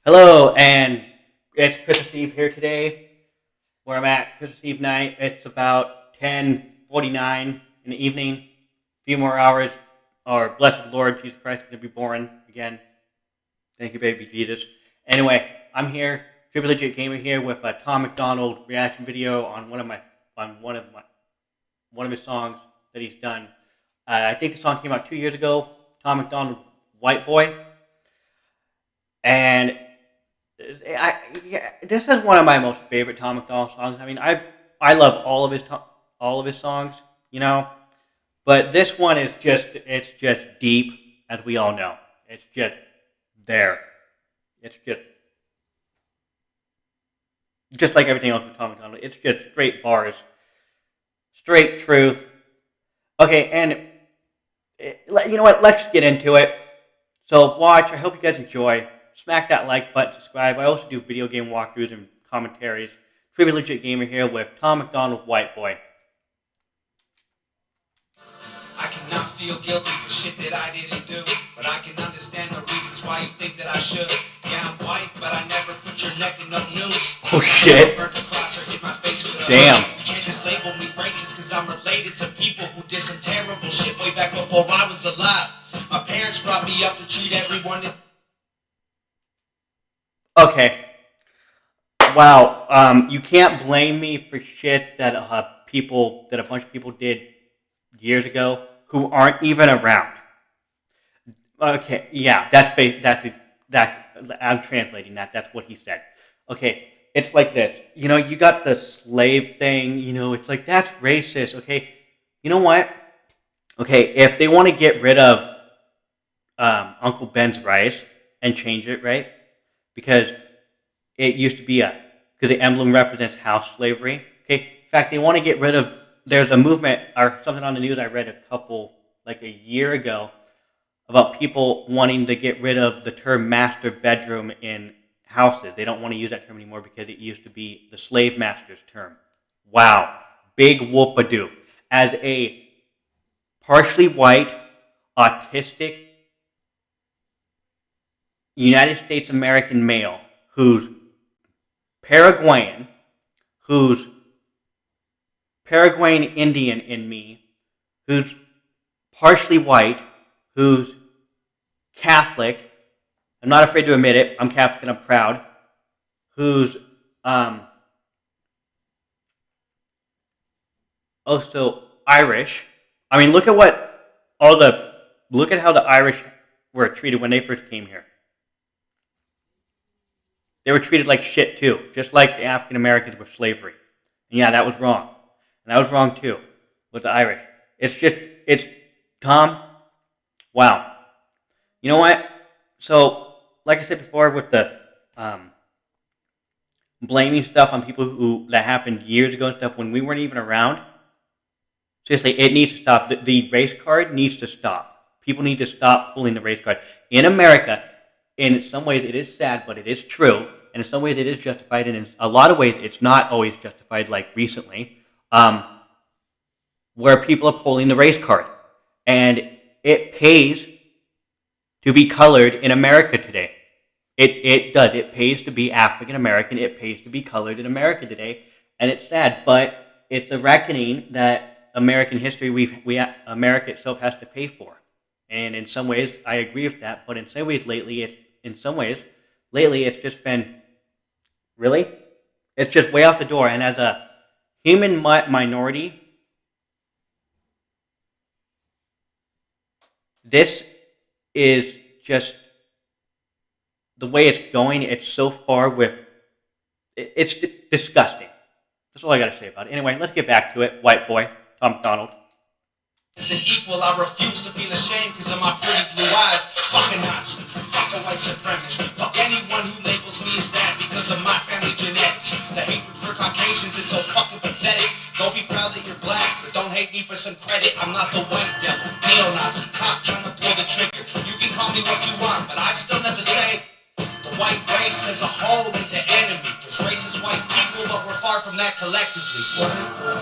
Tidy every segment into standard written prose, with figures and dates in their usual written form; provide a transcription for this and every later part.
Hello, and it's Christmas Eve here today, where I'm at Christmas Eve night. It's about 10:49 in the evening. A few more hours, our blessed Lord Jesus Christ is going to be born again. Thank you, baby Jesus. Anyway, I'm here, Trippylegit gamer here with a Tom MacDonald reaction video on one of his songs that he's done. I think the song came out 2 years ago. Tom MacDonald, White Boy, and this is one of my most favorite Tom MacDonald songs. I mean, I love all of his songs, you know, but this one is just deep, as we all know. It's just there. It's just like everything else with Tom MacDonald. It's just straight bars, straight truth. Okay, and you know what? Let's get into it. So watch. I hope you guys enjoy. Smack that like button, subscribe. I also do video game walkthroughs and commentaries. Trippylegit gamer here with Tom MacDonald, White Boy. I cannot feel guilty for shit that I didn't do, but I can understand the reasons why you think that I should. Yeah, I'm white, but I never put your neck in no noose. Oh shit. Damn. You can't just label me racist because I'm related to people who did some terrible shit way back before I was alive. My parents brought me up to treat everyone. Okay. Wow. You can't blame me for shit that a bunch of people did years ago who aren't even around. Okay. Yeah. That's. I'm translating that. That's what he said. Okay. It's like this. You know, you got the slave thing. You know, it's like that's racist. Okay. You know what? Okay. If they want to get rid of Uncle Ben's rice and change it, right? Because it used to be because the emblem represents house slavery. Okay, in fact, they want to get rid of. There's a movement or something on the news I read like a year ago, about people wanting to get rid of the term master bedroom in houses. They don't want to use that term anymore because it used to be the slave master's term. Wow, big whoop-a-doo. As a partially white, autistic, United States American male who's Paraguayan, who's Paraguayan Indian in me, who's partially white, who's Catholic. I'm not afraid to admit it. I'm Catholic and I'm proud. Who's also Irish. I mean, look at how the Irish were treated when they first came here. They were treated like shit too, just like the African Americans with slavery. And yeah, that was wrong. And that was wrong too, with the Irish. It's Tom, wow. You know what? So, like I said before, with the blaming stuff on people that happened years ago and stuff when we weren't even around, seriously, it needs to stop. The race card needs to stop. People need to stop pulling the race card. In America, in some ways it is sad, but it is true. And in some ways it is justified, and in a lot of ways it's not always justified, like recently, where people are pulling the race card. And it pays to be colored in America today. It does. It pays to be African American. It pays to be colored in America today. And it's sad, but it's a reckoning that American history, America itself has to pay for. And in some ways, I agree with that. But in some ways, lately, it's just been, really? It's just way off the door. And as a human minority, this is just the way it's going. It's so far it's disgusting. That's all I got to say about it. Anyway, let's get back to it. White Boy, Tom MacDonald. As an equal, I refuse to feel ashamed because of my pretty blue eyes. Fuck a Nazi, fuck a white supremacist, fuck anyone who labels me as that because of my family genetics. The hatred for Caucasians is so fucking pathetic. Don't be proud that you're black, but don't hate me for some credit. I'm not the white devil, neo-Nazi, cop trying to pull the trigger. You can call me what you want, but I'd still never say the white race as a whole ain't the enemy. There's racist white people, but we're far from that collectively. White boy,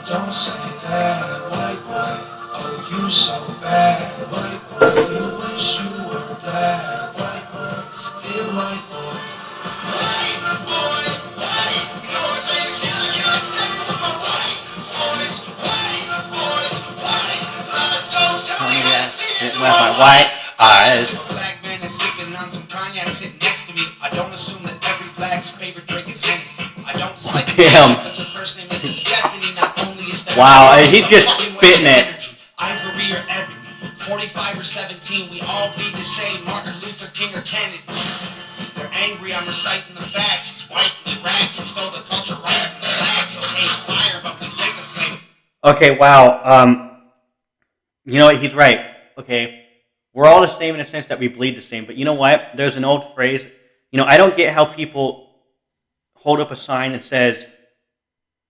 don't say that, white boy. Oh, you so bad, white boy. You wish you were black, white boy. Dear white boy. white eyes. If a black man is sipping on some cognac sitting next to me, I don't assume that every black's favorite drink is Hennessy. I don't dislike Damn. because her first name isn't Stephanie. Not only is that Wow, he's just spitting it. Ivory or ebony, 45 or 17, we all bleed the same. Martin Luther King or Kennedy. They're angry, I'm reciting the facts. He's white and he raps. He stole the culture right from the blacks. Okay, it's fire, but we lit the flame. Okay, wow. You know what? He's right. Okay, we're all the same in the sense that we bleed the same. But you know what? There's an old phrase. You know, I don't get how people hold up a sign that says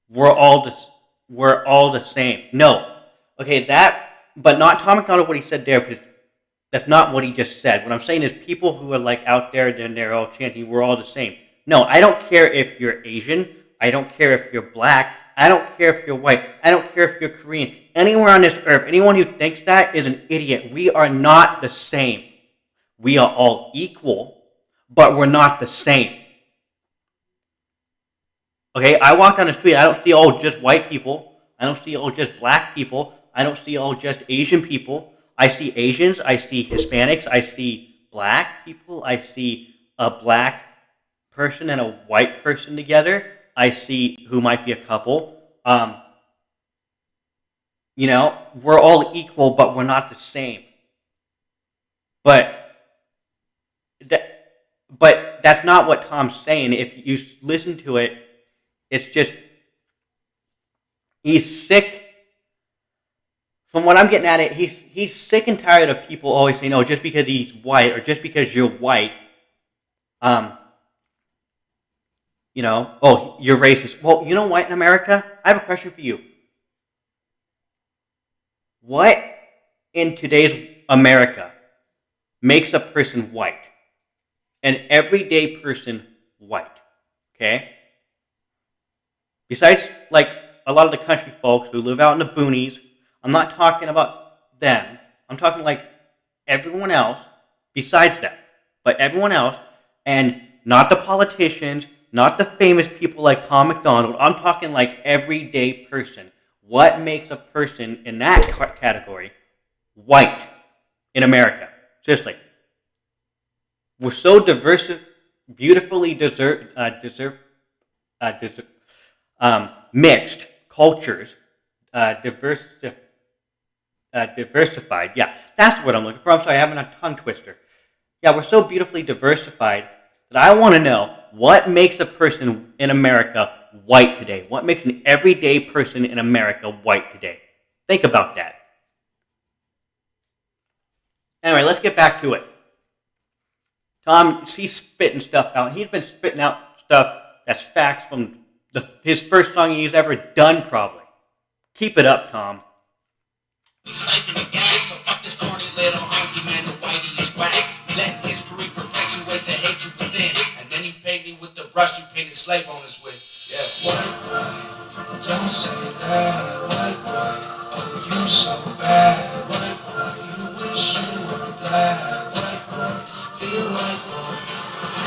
we're all the same. No. Okay, but not Tom MacDonald what he said there, because that's not what he just said. What I'm saying is people who are like out there, then they're all chanting, we're all the same. No, I don't care if you're Asian. I don't care if you're black. I don't care if you're white. I don't care if you're Korean. Anywhere on this earth, anyone who thinks that is an idiot. We are not the same. We are all equal, but we're not the same. Okay, I walk down the street, I don't see all just white people. I don't see all just black people. I don't see all just Asian people. I see Asians, I see Hispanics, I see black people, I see a black person and a white person together. I see who might be a couple. You know, we're all equal, but we're not the same. But that's not what Tom's saying. If you listen to it, it's just he's sick. From what I'm getting at it, he's sick and tired of people always saying, "Oh, just because he's white or just because you're white, you know, oh, you're racist." Well, you know what, in America, I have a question for you. What in today's America makes a person white? An everyday person white, okay? Besides, like, a lot of the country folks who live out in the boonies, I'm not talking about them. I'm talking like everyone else besides that. But everyone else, and not the politicians, not the famous people like Tom MacDonald. I'm talking like everyday person. What makes a person in that category white in America? Seriously. We're so diverse, beautifully mixed cultures, diversified. Yeah, that's what I'm looking for. I'm sorry, I'm having a tongue twister. Yeah, we're so beautifully diversified that I want to know what makes a person in America white today. What makes an everyday person in America white today? Think about that. Anyway, let's get back to it. Tom, he's spitting stuff out. He's been spitting out stuff that's facts from his first song he's ever done, probably. Keep it up, Tom. Siphon the gas, so fuck this corny little honky man, the whitey is whack. Let history perpetuate the hatred within, and then you paint me with the brush you painted slave owners with. Yeah. White boy, don't say that. White boy, oh you so bad. White boy, you wish you were black. White boy, be a white boy.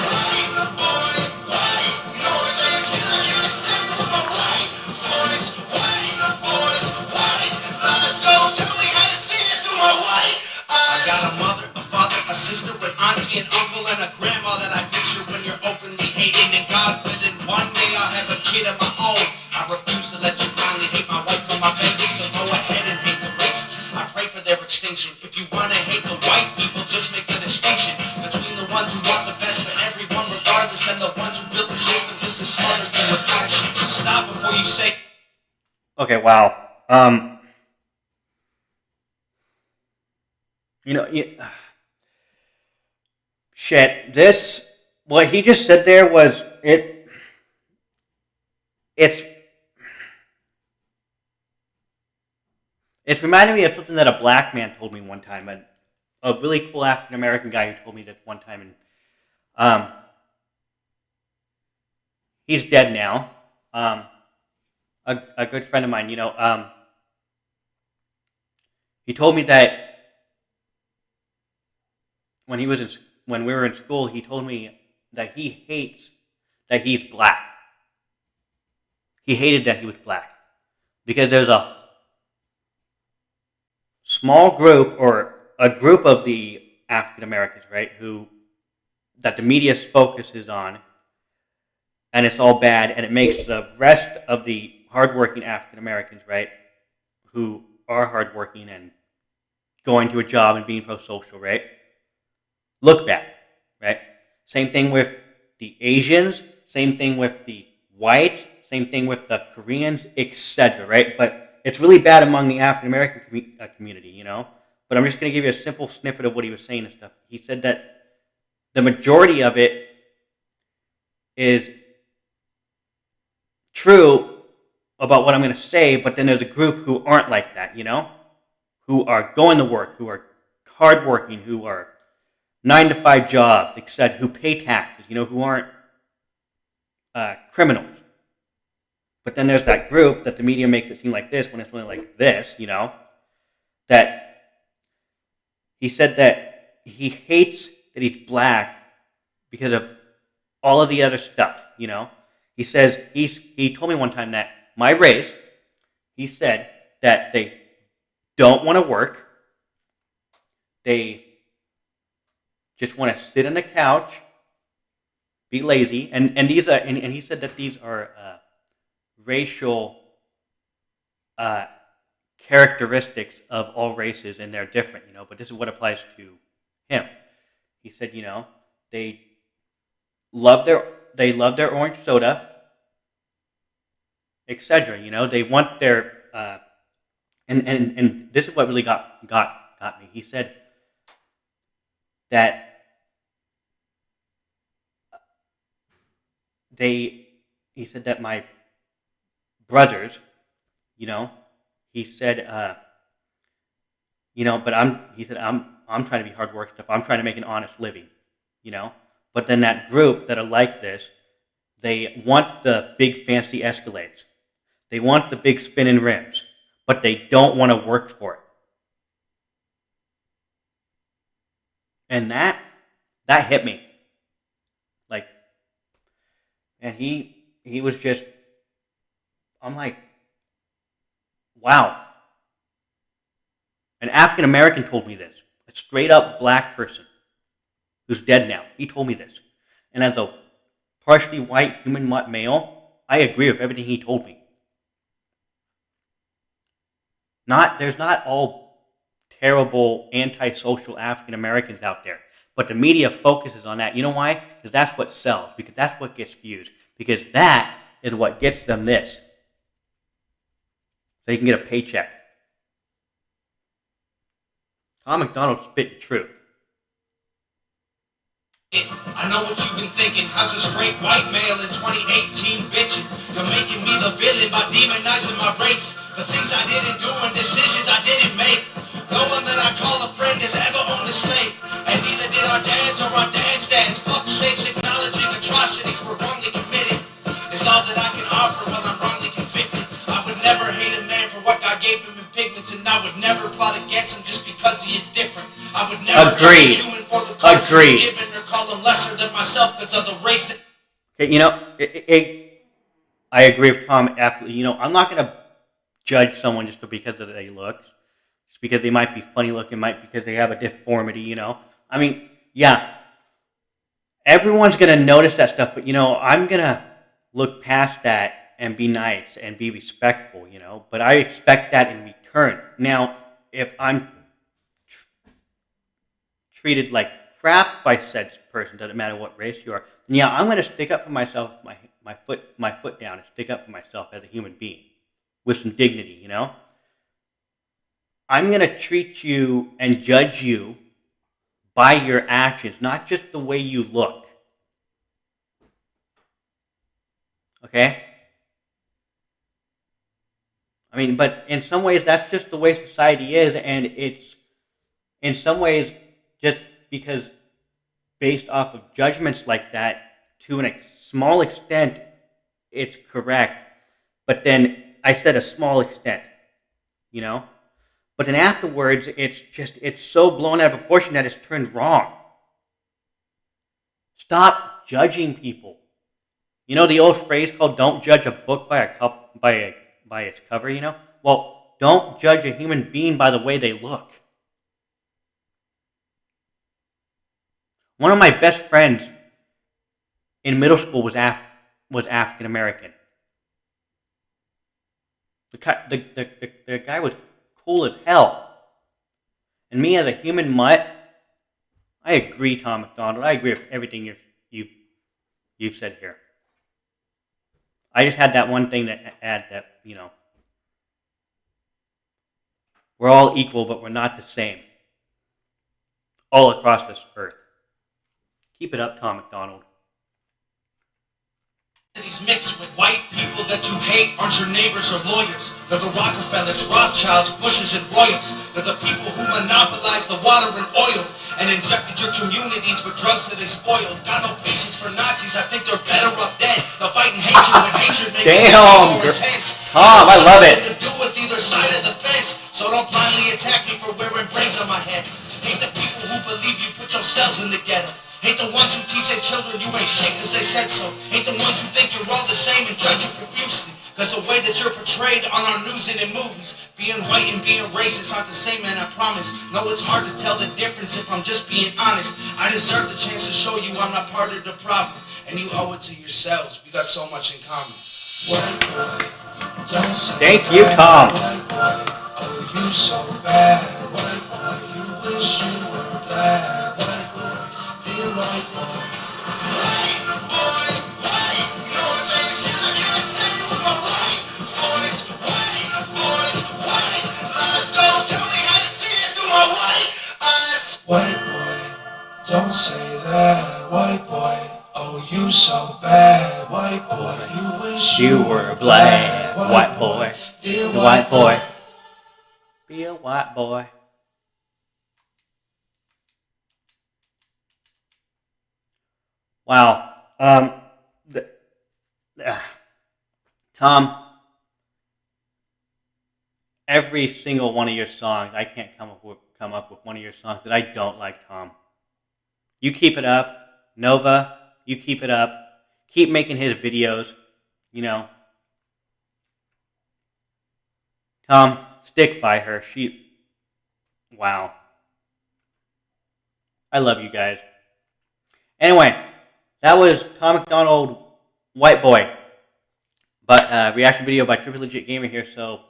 White boy, white. You know what I'm saying? Shit, I can't sing with my white voice. White boys, white. Let's go. Tell me how you see it through my white eyes. I got a mother, a father, a sister, an auntie, an uncle, and a grandma that I picture when you're openly hating. And God willing, one day I'll have a kid of my own. I refuse to let you blindly hate my wife and my baby, so go ahead and hate the races. I pray for their extinction. If you want to hate the white people, just make a distinction between the ones who want the best for everyone regardless and the ones who built the system just to smother you with action. Stop before you say... Okay, wow. You know, shit. What he just said there was It's reminding me of something that a black man told me one time, a really cool African American guy who told me this one time, and he's dead now. A good friend of mine, you know, he told me that when we were in school, he told me that he hates that he's black. He hated that he was black because there's a small group or a group of the African Americans, right, that the media focuses on, and it's all bad, and it makes the rest of the hardworking African Americans, right, who are hardworking and going to a job and being pro-social, right, look bad, right? Same thing with the Asians, same thing with the whites, same thing with the Koreans, etc., right? But it's really bad among the African American community, you know? But I'm just going to give you a simple snippet of what he was saying and stuff. He said that the majority of it is true about what I'm going to say, but then there's a group who aren't like that, you know? Who are going to work, who are hardworking, who are 9-to-5 jobs, etc., who pay taxes, you know, who aren't criminals. But then there's that group that the media makes it seem like this when it's really like this, you know, that he said that he hates that he's black because of all of the other stuff, you know. He says, he told me one time that my race, he said that they don't want to work, they just want to sit on the couch, be lazy, and he said that these are racial characteristics of all races, and they're different, you know. But this is what applies to him. He said, you know, they love their orange soda, etc. You know, they want their and this is what really got me. He said that he said that my brothers, you know, he said, you know, but he said, I'm trying to be hard work stuff. I'm trying to make an honest living, you know. But then that group that are like this, they want the big fancy Escalades. They want the big spinning rims, but they don't want to work for it. And that hit me. Like, and he was just, I'm like, wow. An African American told me this. A straight up black person who's dead now. He told me this. And as a partially white human male, I agree with everything he told me. There's not all terrible antisocial African Americans out there, but the media focuses on that. You know why? Because that's what sells. Because that's what gets views. Because that is what gets them this. So you can get a paycheck. Tom MacDonald spit truth. I know what you've been thinking. How's a straight white male in 2018 bitching? You're making me the villain by demonizing my race. The things I didn't do and decisions I didn't make. No one that I call a friend has ever owned a slave. And neither did our dads or our dads' dads. Fuck sakes, acknowledging atrocities were wrongly committed is all that I can offer while I'm wrongly convicted. I would never hate a man for what God gave him in pigments, and I would never plot against him just because he is different. I would never judge a human for the color he's given or call him lesser than myself because of the race that... Okay, you know, I agree with Tom absolutely. You know, I'm not going to judge someone just because of their looks, just because they might be funny looking, because they have a deformity, you know. I mean, yeah, everyone's going to notice that stuff, but, you know, I'm going to look past that and be nice and be respectful, you know, but I expect that in return. Now, if I'm treated like crap by said person, doesn't matter what race you are, then yeah, I'm going to stick up for myself, my foot down, and stick up for myself as a human being with some dignity, you know. I'm going to treat you and judge you by your actions, not just the way you look. Okay? I mean, but in some ways, that's just the way society is, and it's, in some ways, just because based off of judgments like that, to a small extent, it's correct. But then, I said a small extent, you know? But then afterwards, it's so blown out of proportion that it's turned wrong. Stop judging people. You know the old phrase called "Don't judge a book by its cover." You know, well, don't judge a human being by the way they look. One of my best friends in middle school was African American. The guy was cool as hell. And me as a human mutt, I agree, Tom MacDonald. I agree with everything you've said here. I just had that one thing to add that, we're all equal, but we're not the same. All across this earth. Keep it up, Tom MacDonald. He's mixed with white people that you hate aren't your neighbors or lawyers. They're the Rockefellers, Rothschilds, Bushes, and Royals. They're the people who monopolized the water and oil and injected your communities with drugs that they spoiled. Got no patience for Nazis, I think they're better off dead. They're fighting hatred with hatred, making it more intense. Tom, I love it. To do with either side of the fence, so don't blindly attack me for wearing brains on my head. Hate the people who believe you put yourselves in the ghetto. Hate the ones who teach their children you ain't shit cause they said so. Hate the ones who think you're all the same and judge you profusely. Cause the way that you're portrayed on our news and in movies, being white and being racist aren't the same, man, I promise. No, it's hard to tell the difference if I'm just being honest. I deserve the chance to show you I'm not part of the problem. And you owe it to yourselves. We got so much in common. White boy, don't say Thank you, Tom. White boy, oh you so bad. White boy, you wish you were black. White boy, be a white boy. White boy, white. No say shit I can't say with my white voice. White boys, white. Lies don't tell me how to see it through my white eyes. White boy, don't say that. White boy, oh you so bad. White boy, you wish You were black. White boy. Be a White boy. Be a white boy. Wow. Tom, every single one of your songs, I can't come up with one of your songs that I don't like, Tom. You keep it up. Nova, you keep it up. Keep making his videos, Tom, stick by her. Wow. I love you guys. Anyway, that was Tom MacDonald, White Boy. But reaction video by Trippylegit Gamer here. So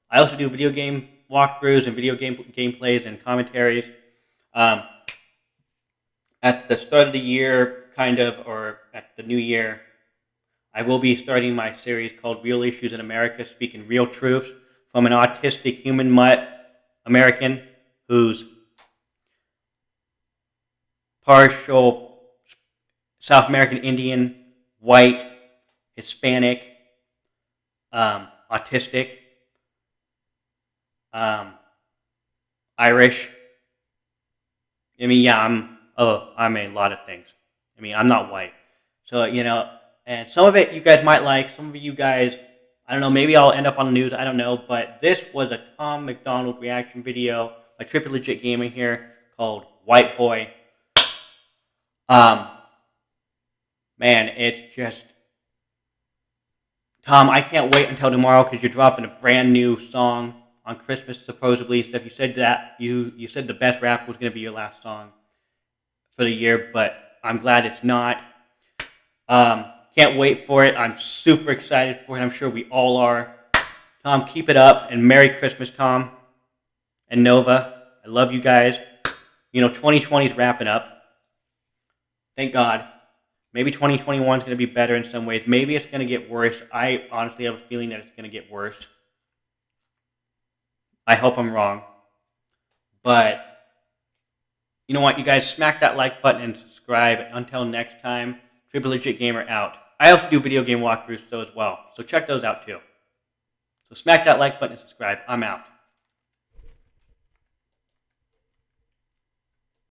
I also do video game walkthroughs and video game gameplays and commentaries. At the start of the year, or at the new year, I will be starting my series called Real Issues in America, speaking real truths from an autistic human mutt American who's partial South American Indian, white, Hispanic, autistic, Irish. I'm a lot of things. I'm not white. So, and some of it you guys might like, some of you guys, I don't know, maybe I'll end up on the news, I don't know, but this was a Tom MacDonald reaction video by Trippylegit Gaming here called White Boy. Man, it's just, Tom, I can't wait until tomorrow because you're dropping a brand new song on Christmas, supposedly. Stuff. You said that you said the best rap was going to be your last song for the year, but I'm glad it's not. Can't wait for it. I'm super excited for it. I'm sure we all are. Tom, keep it up, and Merry Christmas, Tom and Nova. I love you guys. 2020 is wrapping up. Thank God. Maybe 2021 is going to be better in some ways. Maybe it's going to get worse. I honestly have a feeling that it's going to get worse. I hope I'm wrong. But you know what, you guys, smack that like button and subscribe. Until next time, Trippylegit Gamer out. I also do video game walkthroughs as well, so check those out too. So smack that like button and subscribe. I'm out.